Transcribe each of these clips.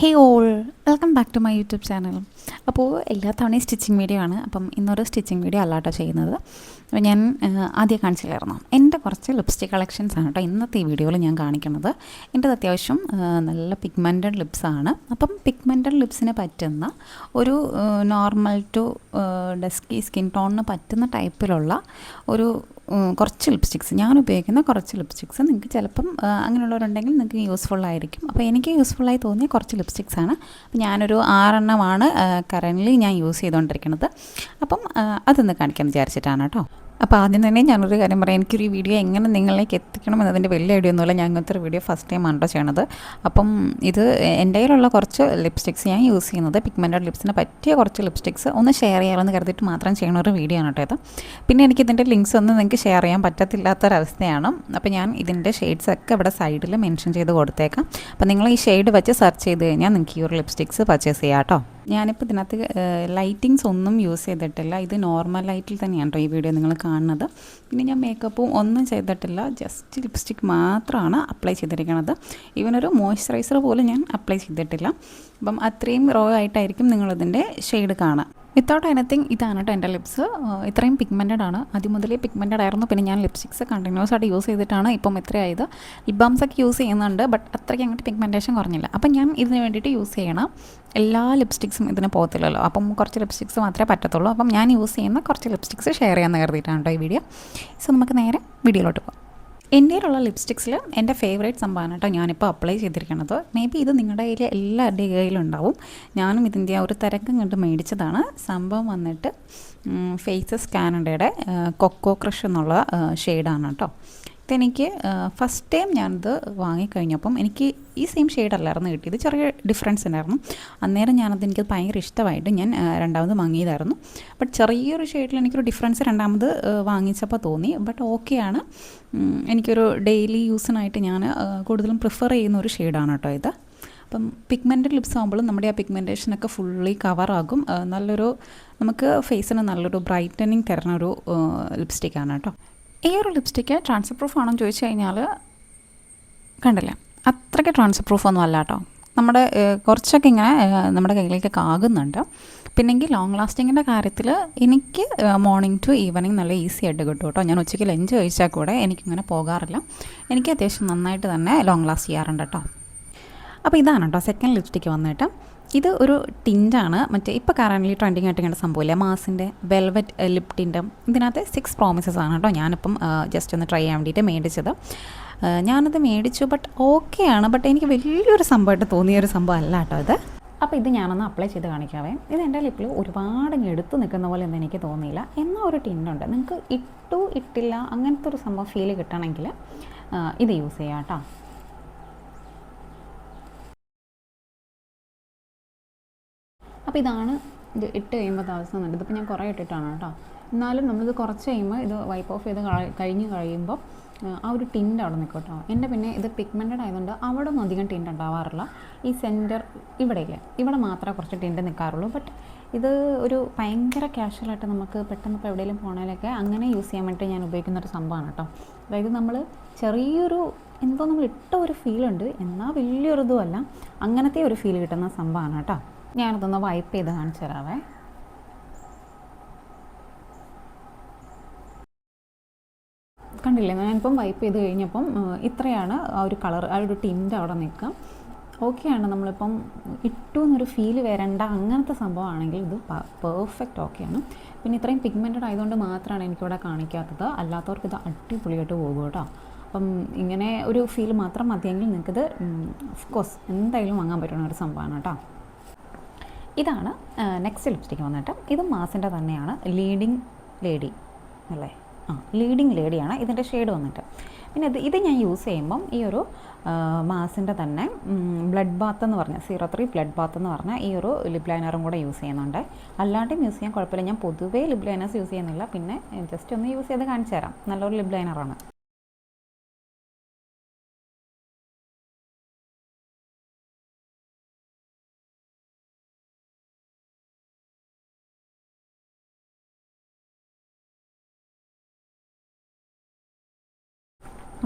Hey all, welcome back to my YouTube channel. അപ്പോൾ എല്ലാ തവണയും സ്റ്റിച്ചിങ് വീഡിയോ ആണ്. അപ്പം ഇന്നൊരു സ്റ്റിച്ചിങ് വീഡിയോ അല്ലാട്ടോ ചെയ്യുന്നത്. അപ്പോൾ ഞാൻ ആദ്യം കാണിച്ചില്ലായിരുന്നു എൻ്റെ കുറച്ച് ലിപ്സ്റ്റിക് കളക്ഷൻസ് ആണ് കേട്ടോ ഇന്നത്തെ ഈ വീഡിയോയിൽ ഞാൻ കാണിക്കുന്നത്. എൻ്റെത് അത്യാവശ്യം നല്ല പിഗ്മെൻറ്റഡ് ലിപ്സാണ്. അപ്പം പിഗ്മെൻറ്റഡ് ലിപ്സിന് പറ്റുന്ന ഒരു നോർമൽ ടു ഡസ്കി സ്കിൻ ടോണിന് പറ്റുന്ന ടൈപ്പിലുള്ള ഒരു കുറച്ച് ലിപ്സ്റ്റിക്സ്, ഞാൻ ഉപയോഗിക്കുന്ന കുറച്ച് ലിപ്സ്റ്റിക്സ് നിങ്ങൾക്ക് ചിലപ്പം അങ്ങനെയുള്ളവരുണ്ടെങ്കിൽ നിങ്ങൾക്ക് യൂസ്ഫുൾ ആയിരിക്കും. അപ്പോൾ എനിക്ക് യൂസ്ഫുള്ളായി തോന്നിയ കുറച്ച് ലിപ്സ്റ്റിക്സാണ്. അപ്പോൾ ഞാനൊരു 6 കറൻ്റ്ലി ഞാൻ യൂസ് ചെയ്തുകൊണ്ടിരിക്കുന്നത്. അപ്പം അതൊന്ന് കാണിക്കാൻ വിചാരിച്ചിട്ടാണ് കേട്ടോ. അപ്പോൾ ആദ്യം തന്നെ ഞാനൊരു കാര്യം പറയാം, എനിക്കൊരു വീഡിയോ എങ്ങനെ നിങ്ങളിലേക്ക് എത്തിക്കണം എന്നതിൻ്റെ വലിയ ഐഡിയ ഒന്നുമില്ല. ഞാൻ ഇങ്ങനത്തെ ഒരു വീഡിയോ ഫസ്റ്റ് ടൈം ആണോ ചെയ്യണത്. അപ്പം ഇത് എൻ്റെ കയ്യിലുള്ള കുറച്ച് ലിപ്സ്റ്റിക്സ് ഞാൻ യൂസ് ചെയ്യുന്നത് പിഗ്മെൻറ്റഡ് ലിപ്സിന് പറ്റിയ കുറച്ച് ലിപ്സ്റ്റിക്സ് ഒന്ന് ഷെയർ ചെയ്യാമെന്ന് കരുതിയിട്ട് മാത്രം ചെയ്യുന്ന ഒരു വീഡിയോ ആണ് കേട്ടോ ഇത്. പിന്നെ എനിക്കിതിൻ്റെ ലിങ്ക്സ് ഒന്നും നിങ്ങൾക്ക് ഷെയർ ചെയ്യാൻ പറ്റത്തില്ലാത്തൊരവസ്ഥയാണ്. അപ്പോൾ ഞാൻ ഇതിൻ്റെ ഷെയ്ഡ്സൊക്കെ ഇവിടെ സൈഡിൽ മെൻഷൻ ചെയ്ത് കൊടുത്തേക്കാം. അപ്പോൾ നിങ്ങൾ ഈ ഷെയ്ഡ് വെച്ച് സെർച്ച് ചെയ്ത് കഴിഞ്ഞാൽ നിങ്ങൾക്ക് ഈ ഒരു ലിപ്സ്റ്റിക്സ് പർച്ചേസ് ചെയ്യാം കേട്ടോ. ഞാനിപ്പോൾ ഇതിനകത്ത് ലൈറ്റിങ്സ് ഒന്നും യൂസ് ചെയ്തിട്ടില്ല. ഇത് നോർമൽ ലൈറ്റിൽ തന്നെയാണ് കേട്ടോ ഈ വീഡിയോ നിങ്ങൾ കാണുന്നത്. പിന്നെ ഞാൻ മേക്കപ്പും ഒന്നും ചെയ്തിട്ടില്ല, ജസ്റ്റ് ലിപ്സ്റ്റിക് മാത്രമാണ് അപ്ലൈ ചെയ്തിരിക്കുന്നത്. ഈവനൊരു മോയ്സ്ചറൈസർ പോലും ഞാൻ അപ്ലൈ ചെയ്തിട്ടില്ല. അപ്പം അത്രയും റോ ആയിട്ടായിരിക്കും നിങ്ങളിതിൻ്റെ ഷെയ്ഡ് കാണുക. വിത്തൗട്ട് എനിത്തിങ് ഇതാണ് കേട്ടോ എൻ്റെ ലിപ്സ്. ഇത്രയും പിഗ്മെൻറ്റഡ് ആണ്, ആദ്യം മുതലേ പിഗ്മെൻറ്റഡ് ആയിരുന്നു. പിന്നെ ഞാൻ ലിപ്സ്റ്റിക്സ് കണ്ടിന്യൂസ് ആയിട്ട് യൂസ് ചെയ്തിട്ടാണ് ഇപ്പം ഇത്രയായത്. ലിപ് ബാംസൊക്കെ യൂസ് ചെയ്യുന്നുണ്ട്, ബട്ട് അത്രയ്ക്ക് അങ്ങോട്ട് പിഗ്മെൻറ്റേഷൻ കുറഞ്ഞില്ല. അപ്പം ഞാൻ ഇതിന് വേണ്ടിയിട്ട് യൂസ് ചെയ്യണം. എല്ലാ ലിപ്സ്റ്റിക്സും ഇതിന് പോകത്തില്ലല്ലോ, അപ്പം കുറച്ച് ലിപ്സ്റ്റിക്സ് മാത്രമേ പറ്റത്തുള്ളൂ. അപ്പം ഞാൻ യൂസ് ചെയ്യുന്ന കുറച്ച് ലിപ്സ്റ്റിക്സ് ഷെയർ ചെയ്യാമെന്ന് കരുതിയിട്ടാണ് കേട്ടോ ഈ വീഡിയോ. സോ നമുക്ക് നേരെ വീഡിയോയിലോട്ട് പോകാം. എൻ്റെ കയ്യിലുള്ള ലിപ്സ്റ്റിക്സിൽ എൻ്റെ ഫേവറേറ്റ് സംഭവമാണ് കേട്ടോ ഞാനിപ്പോൾ അപ്ലൈ ചെയ്തിരിക്കുന്നത്. മേ ബി ഇത് നിങ്ങളുടെ കയ്യിൽ എല്ലാവരുടെയും കയ്യിലുണ്ടാവും. ഞാനും ഇതിൻ്റെ ഒരു തരംഗം കണ്ട് മേടിച്ചതാണ്. സംഭവം വന്നിട്ട് ഫേസസ് കാനഡയുടെ കൊക്കോ ക്രഷ് എന്നുള്ള ഷെയ്ഡാണ് കേട്ടോ. ഇതെനിക്ക് ഫസ്റ്റ് ടൈം ഞാനിത് വാങ്ങിക്കഴിഞ്ഞപ്പം എനിക്ക് ഈ സെയിം ഷെയ്ഡല്ലായിരുന്നു കിട്ടിയത്, ചെറിയ ഡിഫറൻസ് ഉണ്ടായിരുന്നു. അന്നേരം എനിക്കത് ഭയങ്കര ഇഷ്ടമായിട്ട് ഞാൻ രണ്ടാമത് വാങ്ങിയതായിരുന്നു. ബട്ട് ചെറിയൊരു ഷെയ്ഡിൽ എനിക്കൊരു ഡിഫറൻസ് രണ്ടാമത് വാങ്ങിച്ചപ്പോൾ തോന്നി. ബട്ട് ഓക്കെയാണ്, എനിക്കൊരു ഡെയിലി യൂസിനായിട്ട് ഞാൻ കൂടുതലും പ്രിഫർ ചെയ്യുന്ന ഒരു ഷെയ്ഡാണ് കേട്ടോ ഇത്. അപ്പം പിഗ്മെൻറ്റഡ് ലിപ്സ് ആകുമ്പോഴും നമ്മുടെ ആ പിഗ്മെൻറ്റേഷനൊക്കെ ഫുള്ളി കവറാകും. നല്ലൊരു നമുക്ക് ഫേസിന് നല്ലൊരു ബ്രൈറ്റനിങ് തരുന്ന ഒരു ലിപ്സ്റ്റിക്കാണ് കേട്ടോ. ഈ ഒരു ലിപ്സ്റ്റിക്ക് ട്രാൻസ്ഫർ പ്രൂഫ് ആണെന്ന് ചോദിച്ചു കഴിഞ്ഞാൽ കണ്ടില്ലേ, അത്രയ്ക്ക് ട്രാൻസ്ഫർ പ്രൂഫ് ഒന്നും അല്ല കേട്ടോ. നമ്മുടെ കുറച്ചൊക്കെ ഇങ്ങനെ നമ്മുടെ കയ്യിലേക്കൊക്കെ ആകുന്നുണ്ട്. പിന്നെങ്കിൽ ലോങ് ലാസ്റ്റിങ്ങിൻ്റെ കാര്യത്തിൽ എനിക്ക് മോർണിംഗ് ടു ഈവനിങ് നല്ല ഈസി ആയിട്ട് കിട്ടും കേട്ടോ. ഞാൻ ഉച്ചയ്ക്ക് ലഞ്ച് കഴിച്ചാൽ കൂടെ എനിക്കിങ്ങനെ പോകാറില്ല. എനിക്ക് അത്യാവശ്യം നന്നായിട്ട് തന്നെ ലോങ് ലാസ്റ്റ് ചെയ്യാറുണ്ട് കേട്ടോ. അപ്പോൾ ഇതാണ് കേട്ടോ സെക്കൻഡ് ലിപ്സ്റ്റിക്ക് വന്നിട്ട്. ഇത് ഒരു ടിൻ്റാണ്, മറ്റേ ഇപ്പോൾ കറൻ്റ്ലി ട്രെൻഡിങ് ആയിട്ട് ഇങ്ങനെ സംഭവമില്ലേ മാസിൻ്റെ വെൽവെറ്റ് ലിപ് ടിൻറ്റും. ഇതിനകത്ത് 6 പ്രോമിസസ് ആണ് കേട്ടോ ഞാനിപ്പം ജസ്റ്റ് ഒന്ന് ട്രൈ ചെയ്യാൻ വേണ്ടിയിട്ട് മേടിച്ചത്. ഞാനത് മേടിച്ചു, ബട്ട് ഓക്കെയാണ്. ബട്ട് എനിക്ക് വലിയൊരു സംഭവമായിട്ട് തോന്നിയൊരു സംഭവം അല്ല കേട്ടോ ഇത്. അപ്പോൾ ഇത് ഞാനൊന്ന് അപ്ലൈ ചെയ്ത് കാണിക്കാവേ. ഇത് എൻ്റെ ലിപ്പിൽ ഒരുപാട് എടുത്ത് നിൽക്കുന്ന പോലെ ഒന്നും എനിക്ക് തോന്നിയില്ല. എന്നാൽ ഒരു ടിന്നുണ്ട്, നിങ്ങൾക്ക് ഇട്ടില്ല അങ്ങനത്തെ ഒരു സംഭവം ഫീൽ കിട്ടണമെങ്കിൽ ഇത് യൂസ് ചെയ്യാം കേട്ടോ. അപ്പോൾ ഇതാണ് ഇത് ഇട്ട് കഴിയുമ്പോൾ അവസ്ഥ എന്നുണ്ട്. ഇതിപ്പോൾ ഞാൻ കുറേ ഇട്ടിട്ടാണ് കേട്ടോ. എന്നാലും നമ്മളിത് കുറച്ച് കഴിയുമ്പോൾ ഇത് വൈപ്പ് ഓഫ് ചെയ്ത് കഴിയുമ്പോൾ ആ ഒരു ടിൻ്റ് അവിടെ നിൽക്കും കേട്ടോ. എൻ്റെ പിന്നെ ഇത് പിഗ്മെൻറ്റഡ് ആയതുകൊണ്ട് അവിടെ ഒന്നും അധികം ടിൻ്റ് ഉണ്ടാവാറില്ല. ഈ സെൻറ്റർ ഇവിടെയില്ലേ, ഇവിടെ മാത്രമേ കുറച്ച് ടിൻ്റ് നിൽക്കാറുള്ളൂ. ബട്ട് ഇത് ഒരു ഭയങ്കര കാഷ്വലായിട്ട് നമുക്ക് പെട്ടെന്ന് ഇപ്പോൾ എവിടെയെങ്കിലും പോകണേലൊക്കെ അങ്ങനെ യൂസ് ചെയ്യാൻ വേണ്ടി ഞാൻ ഉപയോഗിക്കുന്നൊരു സംഭവമാണ് കേട്ടോ. അതായത് നമ്മൾ ചെറിയൊരു എന്തോ നമ്മൾ ഇട്ട ഒരു ഫീലുണ്ട്, എന്നാൽ വലിയൊരു ഇതുമല്ല, അങ്ങനത്തെ ഒരു ഫീൽ കിട്ടുന്ന സംഭവമാണ് കേട്ടോ. ഞാനതൊന്ന് വൈപ്പ് ചെയ്ത് കാണിച്ചു തരാവേ. കണ്ടില്ലേ, ഞാനിപ്പം വൈപ്പ് ചെയ്ത് കഴിഞ്ഞപ്പം ഇത്രയാണ് ആ ഒരു കളർ, ആ ഒരു ടിൻ്റ് അവിടെ നിൽക്കാം. ഓക്കെയാണ്. നമ്മളിപ്പം ഇട്ടു എന്നൊരു ഫീല് വരണ്ട അങ്ങനത്തെ സംഭവമാണെങ്കിൽ ഇത് പെർഫെക്റ്റ് ഓക്കെയാണ്. പിന്നെ ഇത്രയും പിഗ്മെൻറ്റഡ് ആയതുകൊണ്ട് മാത്രമാണ് എനിക്കിവിടെ കാണിക്കാത്തത്, അല്ലാത്തവർക്ക് ഇത് അടിപൊളിയായിട്ട് പോകും കേട്ടോ. അപ്പം ഇങ്ങനെ ഒരു ഫീൽ മാത്രം മതിയെങ്കിൽ നിങ്ങൾക്കിത് ഓഫ്കോഴ്സ് എന്തായാലും വാങ്ങാൻ പറ്റുന്ന ഒരു സംഭവമാണ് കേട്ടോ. ഇതാണ് നെക്സ്റ്റ് ലിപ്സ്റ്റിക്ക് വന്നിട്ട്. ഇത് മാസിൻ്റെ തന്നെയാണ്, ലീഡിങ് ലേഡി അല്ലേ, ലീഡിങ് ലേഡിയാണ് ഇതിൻ്റെ ഷെയ്ഡ് വന്നിട്ട്. പിന്നെ ഇത് ഞാൻ യൂസ് ചെയ്യുമ്പം ഈ ഒരു മാസിൻ്റെ തന്നെ ബ്ലഡ് ബാത്ത് എന്ന് പറഞ്ഞ 03 ബ്ലഡ് ബാത്ത് എന്ന് പറഞ്ഞാൽ ഈ ഒരു ലിപ് ലൈനറും കൂടെ യൂസ് ചെയ്യുന്നുണ്ട്. അല്ലാണ്ടും യൂസ് ചെയ്യാൻ കുഴപ്പമില്ല. ഞാൻ പൊതുവേ ലിപ് ലൈനേഴ്സ് യൂസ് ചെയ്യുന്നില്ല, പിന്നെ ജസ്റ്റ് ഒന്ന് യൂസ് ചെയ്ത് കാണിച്ചു തരാം. നല്ലൊരു ലിപ് ലൈനറാണ്.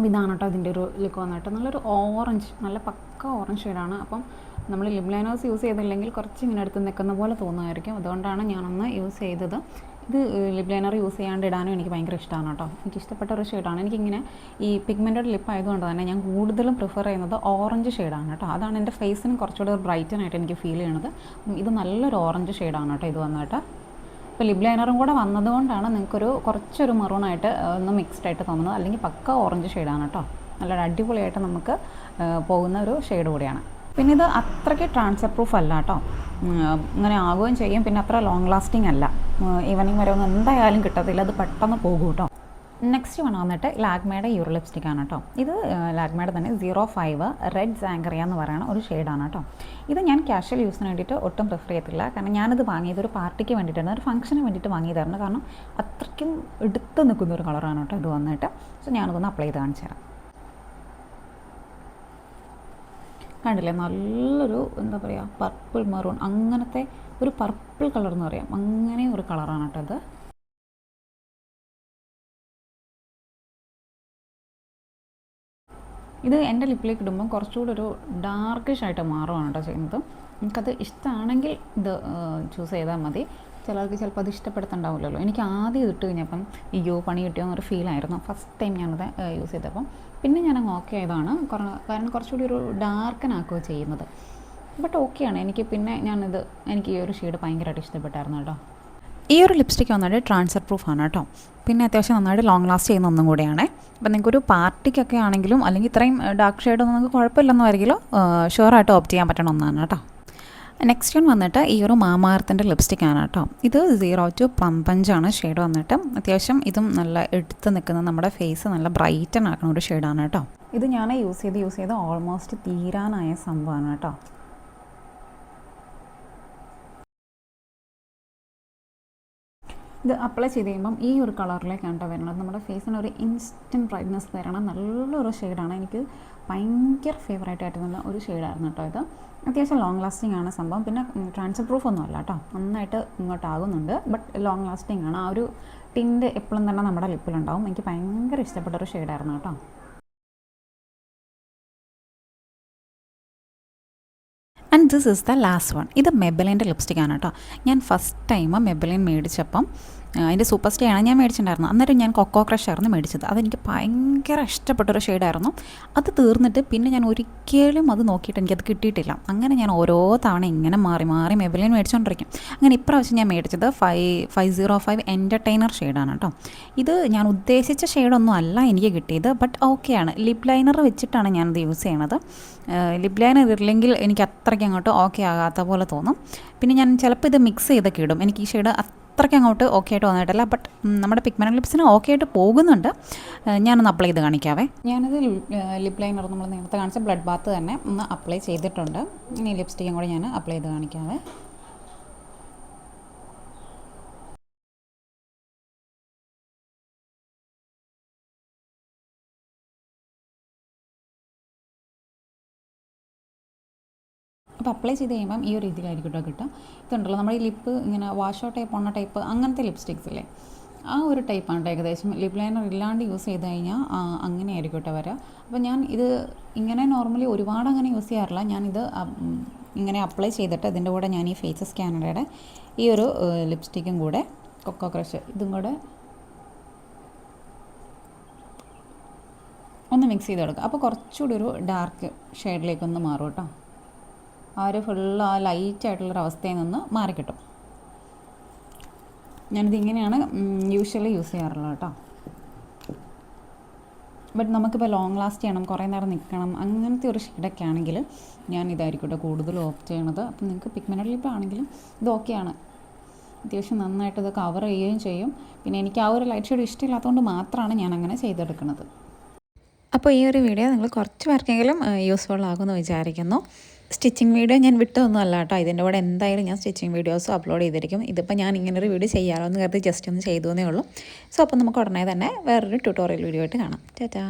ഇതാണ് കേട്ടോ ഇതിൻ്റെ ഒരു ലുക്ക് വന്നിട്ട്. നല്ലൊരു ഓറഞ്ച്, നല്ല പക്ക ഓറഞ്ച് ഷെയ്ഡാണ്. അപ്പം നമ്മൾ ലിപ് ലൈനേഴ്സ് യൂസ് ചെയ്തില്ലെങ്കിൽ കുറച്ച് ഇങ്ങനെ അടുത്ത് നിൽക്കുന്ന പോലെ തോന്നുമായിരിക്കും. അതുകൊണ്ടാണ് ഞാനൊന്ന് യൂസ് ചെയ്തത്. ഇത് ലിപ് ലൈനർ യൂസ് ചെയ്യാണ്ട് ഇടാനും എനിക്ക് ഭയങ്കര ഇഷ്ടമാണ് കേട്ടോ. എനിക്ക് ഇഷ്ടപ്പെട്ട ഒരു ഷെയ്ഡാണ്. എനിക്കിങ്ങനെ ഈ പിഗ്മെൻറ്റഡ് ലിപ്പ് ആയതുകൊണ്ട് തന്നെ ഞാൻ കൂടുതലും പ്രിഫർ ചെയ്യുന്നത് ഓറഞ്ച് ഷെയ്ഡാണ് കേട്ടോ. അതാണ് എൻ്റെ ഫേസിന് കുറച്ചുകൂടി ബ്രൈറ്റനായിട്ട് എനിക്ക് ഫീൽ ചെയ്യണത്. ഇത് നല്ലൊരു ഓറഞ്ച് ഷെയ്ഡാണ് കേട്ടോ ഇത് വന്നിട്ട്. ഇപ്പോൾ ലിപ് ലൈനറും കൂടെ വന്നതുകൊണ്ടാണ് നിങ്ങൾക്കൊരു കുറച്ചൊരു മെറൂണായിട്ട് ഒന്ന് മിക്സ്ഡ് ആയിട്ട് തോന്നുന്നത്. അല്ലെങ്കിൽ പക്ക ഓറഞ്ച് ഷെയ്ഡാണ് കേട്ടോ. നല്ലൊരു അടിപൊളിയായിട്ട് നമുക്ക് പോകുന്ന ഒരു ഷെയ്ഡ് കൂടിയാണ്. പിന്നെ ഇത് അത്രയ്ക്ക് ട്രാൻസ്ഫർ പ്രൂഫ് അല്ല കേട്ടോ. ഇങ്ങനെ ആകുകയും ചെയ്യും. പിന്നെ അത്ര ലോങ് ലാസ്റ്റിംഗ് അല്ല. ഈവനിങ് വരെ ഒന്നും എന്തായാലും കിട്ടത്തില്ല. അത് പെട്ടെന്ന് പോകും കേട്ടോ. നെക്സ്റ്റ് വൺ വന്നിട്ട് ലാക്മേയുടെ ഈ ഒരു ലിപ്സ്റ്റിക്കാണ് കേട്ടോ. ഇത് ലാക്മേയുടെ തന്നെ 05 റെഡ് സാങ്കറിയ എന്ന് പറയുന്ന ഒരു ഷെയ്ഡാണ് കേട്ടോ. ഇത് ഞാൻ കാഷ്വൽ യൂസിന് വേണ്ടിയിട്ട് ഒട്ടും പ്രിഫർ ചെയ്യത്തില്ല. കാരണം ഞാനിത് വാങ്ങിയത് ഒരു പാർട്ടിക്ക് വേണ്ടിയിട്ടാണ്, ഒരു ഫംഗ്ഷന് വേണ്ടിയിട്ട് വാങ്ങിയതായിരുന്നു. കാരണം അത്രയ്ക്കും എടുത്ത് നിൽക്കുന്ന ഒരു കളറാണ് കേട്ടോ ഇത് വന്നിട്ട്. സോ ഞാനതൊന്ന് അപ്ലൈ ചെയ്ത് കാണിച്ചു തരാം. കണ്ടില്ലേ, നല്ലൊരു എന്താ പറയുക പർപ്പിൾ മെറൂൺ അങ്ങനത്തെ ഒരു പർപ്പിൾ കളർ എന്ന് പറയാം, അങ്ങനെ ഒരു കളറാണ് കേട്ടോ ഇത്. ഇത് എൻ്റെ ലിപ്പിലേക്ക് ഇടുമ്പം കുറച്ചുകൂടി ഒരു ഡാർക്കിഷ് ആയിട്ട് മാറുകയാണ് കേട്ടോ ചെയ്യുന്നത്. എനിക്കത് ഇഷ്ടമാണെങ്കിൽ ഇത് ചൂസ് ചെയ്താൽ മതി. ചിലർക്ക് ചിലപ്പോൾ അത് ഇഷ്ടപ്പെടുത്തുണ്ടാവില്ലല്ലോ. എനിക്ക് ആദ്യം ഇട്ട് കഴിഞ്ഞപ്പം അയ്യോ പണി കിട്ടിയോ എന്നൊരു ഫീലായിരുന്നു ഫസ്റ്റ് ടൈം ഞാനത് യൂസ് ചെയ്തപ്പം. പിന്നെ ഞാനങ്ങ് ഓക്കെ ആയതാണ്. കാരണം കുറച്ചുകൂടി ഒരു ഡാർക്കനാക്കുകയോ ചെയ്യുന്നത്. ബട്ട് ഓക്കെയാണ് എനിക്ക്. പിന്നെ എനിക്ക് ഈ ഒരു ഷെയ്ഡ് ഭയങ്കരമായിട്ട് ഇഷ്ടപ്പെട്ടായിരുന്നു കേട്ടോ. ഈ ഒരു ലിപ്സ്റ്റിക്ക് വന്നിട്ട് ട്രാൻസ്ഫർ പ്രൂഫാണ് കേട്ടോ. പിന്നെ അത്യാവശ്യം നന്നായിട്ട് ലോങ് ലാസ്റ്റ് ചെയ്യുന്ന ഒന്നും കൂടിയാണ്. അപ്പം നിങ്ങൾക്കൊരു പാർട്ടിക്കൊക്കെ ആണെങ്കിലും അല്ലെങ്കിൽ ഇത്രയും ഡാർക്ക് ഷെയ്ഡൊന്നും നിങ്ങൾക്ക് കുഴപ്പമില്ലെന്നായിരിക്കുമല്ലോ ഷുവറായിട്ട് ഓപ്റ്റ് ചെയ്യാൻ പറ്റണ ഒന്നാണ് കേട്ടോ. നെക്സ്റ്റ് വൺ വന്നിട്ട് ഈ ഒരു മാമാർത്തിൻ്റെ ലിപ്സ്റ്റിക്കാണ് കേട്ടോ. ഇത് 02 പ്ലം പഞ്ചാണ് ഷെയ്ഡ് വന്നിട്ട്. അത്യാവശ്യം ഇതും നല്ല എടുത്ത് നിൽക്കുന്ന നമ്മുടെ ഫേസ് നല്ല ബ്രൈറ്റൻ ആക്കുന്ന ഒരു ഷെയ്ഡാണ് കേട്ടോ. ഇത് ഞാൻ യൂസ് ചെയ്ത് ഓൾമോസ്റ്റ് തീരാനായ സംഭവമാണ് കേട്ടോ. ഇത് അപ്ലൈ ചെയ്ത് കഴിയുമ്പം ഈ ഒരു കളറിലേക്കാണ് കേട്ടോ വരുന്നത്. നമ്മുടെ ഫേസിന് ഒരു ഇൻസ്റ്റൻറ്റ് ബ്രൈറ്റ്നസ് തരണം. നല്ലൊരു ഷെയ്ഡാണ്. എനിക്ക് ഭയങ്കര ഫേവറേറ്റ് വന്ന ഒരു ഷെയ്ഡായിരുന്നു കേട്ടോ ഇത്. അത്യാവശ്യം ലോങ് ലാസ്റ്റിംഗ് ആണ് സംഭവം. പിന്നെ ട്രാൻസ്ഫർ പ്രൂഫ് ഒന്നും അല്ല കേട്ടോ. നന്നായിട്ട് ഇങ്ങോട്ടാകുന്നുണ്ട്. ബട്ട് ലോങ് ലാസ്റ്റിംഗ് ആണ്. ആ ഒരു ടിൻ്റ് എപ്പോഴും തന്നെ നമ്മുടെ ലിപ്പിലുണ്ടാവും. എനിക്ക് ഭയങ്കര ഇഷ്ടപ്പെട്ടൊരു ഷെയ്ഡായിരുന്നു കേട്ടോ. And this is the last one. ഇത് മെബലിൻ്റെ ലിപ്സ്റ്റിക്കാണ് കേട്ടോ. ഞാൻ ഫസ്റ്റ് ടൈം മെബലിൻ മേടിച്ചപ്പം അതിൻ്റെ സൂപ്പർ സ്റ്റേ ആണ് ഞാൻ മേടിച്ചിട്ടുണ്ടായിരുന്നു. അന്നേരം ഞാൻ കൊക്കോ ക്രഷ് ആയിരുന്നു മേടിച്ചത്. അതെനിക്ക് ഭയങ്കര ഇഷ്ടപ്പെട്ടൊരു ഷെയ്ഡായിരുന്നു. അത് തീർന്നിട്ട് പിന്നെ ഞാൻ ഒരിക്കലും അത് നോക്കിയിട്ട് എനിക്കത് കിട്ടിയിട്ടില്ല. അങ്ങനെ ഞാൻ ഓരോ തവണ ഇങ്ങനെ മാറി മാറി മെബലിൻ മേടിച്ചുകൊണ്ടിരിക്കും. അങ്ങനെ ഇപ്രാവശ്യം ഞാൻ മേടിച്ചത് 505 എൻ്റർടൈനർ ഷെയ്ഡാണ് കേട്ടോ. ഇത് ഞാൻ ഉദ്ദേശിച്ച ഷെയ്ഡൊന്നും അല്ല എനിക്ക് കിട്ടിയത്. ബട്ട് ഓക്കെയാണ്. ലിപ് ലൈനർ വെച്ചിട്ടാണ് ഞാനത് യൂസ് ചെയ്യണത്. ലിപ് ലൈനർ ഇല്ലെങ്കിൽ എനിക്ക് അത്രയ്ക്ക് അങ്ങോട്ട് ഓക്കെ ആകാത്ത പോലെ തോന്നും. പിന്നെ ഞാൻ ചിലപ്പോൾ ഇത് മിക്സ് ചെയ്തൊക്കെ ഇടും. എനിക്ക് ഈ ഷെയ്ഡ് അത്രയ്ക്ക് അങ്ങോട്ട് ഓക്കെ ആയിട്ട് വന്നിട്ടില്ല. ബട്ട് നമ്മുടെ പിഗ്മെൻ്റ് ലിപ്സിന് ഓക്കെ ആയിട്ട് പോകുന്നുണ്ട്. ഞാനൊന്ന് അപ്ലൈ ചെയ്ത് കാണിക്കാവേ. ഞാനിത് ലിപ് ലൈനർ നമ്മൾ നേരത്തെ കാണിച്ച ബ്ലഡ് ബാത്ത് തന്നെ ഒന്ന് അപ്ലൈ ചെയ്തിട്ടുണ്ട്. ഇനി ലിപ്സ്റ്റിക്കും കൂടെ ഞാൻ അപ്ലൈ ചെയ്ത് കാണിക്കാവേ. അപ്പോൾ അപ്ലൈ ചെയ്ത് കഴിയുമ്പം ഈ ഒരു രീതിയിലായിരിക്കും കേട്ടോ കിട്ടുക. ഇതുണ്ടല്ലോ നമ്മുടെ ഈ ലിപ്പ് ഇങ്ങനെ വാഷോ ടൈപ്പ് ഒണ്ണ ടൈപ്പ് അങ്ങനത്തെ ലിപ്സ്റ്റിക്സ് ഇല്ലേ, ആ ഒരു ടൈപ്പാണ് ഏകദേശം. ലിപ് ലൈനർ ഇല്ലാണ്ട് യൂസ് ചെയ്ത് കഴിഞ്ഞാൽ അങ്ങനെ ആയിരിക്കും കേട്ടോ വരിക. അപ്പോൾ ഞാൻ ഇത് ഇങ്ങനെ നോർമലി ഒരുപാട് അങ്ങനെ യൂസ് ചെയ്യാറില്ല. ഞാനിത് ഇങ്ങനെ അപ്ലൈ ചെയ്തിട്ട് ഇതിൻ്റെ കൂടെ ഞാൻ ഈ ഫേസസ് കാനഡയുടെ ഈ ഒരു ലിപ്സ്റ്റിക്കും കൂടെ കൊക്കോ ക്രഷ് ഇതും കൂടെ ഒന്ന് മിക്സ് ചെയ്ത് കൊടുക്കുക. അപ്പോൾ കുറച്ചുകൂടി ഒരു ഡാർക്ക് ഷെയ്ഡിലേക്കൊന്ന് മാറും കേട്ടോ. ആ ഒരു ഫുള്ള് ആ ലൈറ്റായിട്ടുള്ളൊരവസ്ഥയിൽ നിന്ന് മാറിക്കിട്ടും. ഞാനിതിങ്ങനെയാണ് യൂഷ്വലി യൂസ് ചെയ്യാറുള്ളത് കേട്ടോ. ബട്ട് നമുക്കിപ്പോൾ ലോങ് ലാസ്റ്റ് ചെയ്യണം, കുറേ നേരം നിൽക്കണം, അങ്ങനത്തെ ഒരു ഷെയ്ഡൊക്കെ ആണെങ്കിൽ ഞാൻ ഇതായിരിക്കും കേട്ടോ കൂടുതൽ ഓപ്റ്റ് ചെയ്യണത്. അപ്പം നിങ്ങൾക്ക് പിഗ്മെൻ്റ് ലിപ്പ് ആണെങ്കിലും ഇത് ഓക്കെയാണ്. അത്യാവശ്യം നന്നായിട്ട് ഇത് കവർ ചെയ്യുകയും ചെയ്യും. പിന്നെ എനിക്ക് ആ ഒരു ലൈറ്റ് ഷെയ്ഡ് ഇഷ്ടമില്ലാത്തതുകൊണ്ട് മാത്രമാണ് ഞാൻ അങ്ങനെ ചെയ്തെടുക്കുന്നത്. അപ്പോൾ ഈ ഒരു വീഡിയോ നിങ്ങൾ കുറച്ച് പേർക്കെങ്കിലും യൂസ്ഫുൾ ആകുമെന്ന് വിചാരിക്കുന്നു. സ്റ്റിച്ചിങ് വീഡിയോ ഞാൻ വിട്ടതൊന്നും അല്ല കേട്ടോ. ഇതിൻ്റെ കൂടെ എന്തായാലും ഞാൻ സ്റ്റിച്ചിങ് വീഡിയോസ് അപ്ലോഡ് ചെയ്തിരിക്കും. ഇതിപ്പോൾ ഞാൻ ഇങ്ങനൊരു വീഡിയോ ചെയ്യാമോ എന്ന് കരുതി ജസ്റ്റ് ഒന്ന് ചെയ്തു എന്നേ ഉള്ളൂ. സോ അപ്പോൾ നമുക്ക് ഉടനെ തന്നെ വേറൊരു ട്യൂട്ടോറിയൽ വീഡിയോ ആയിട്ട് കാണാം. ടാറ്റാ.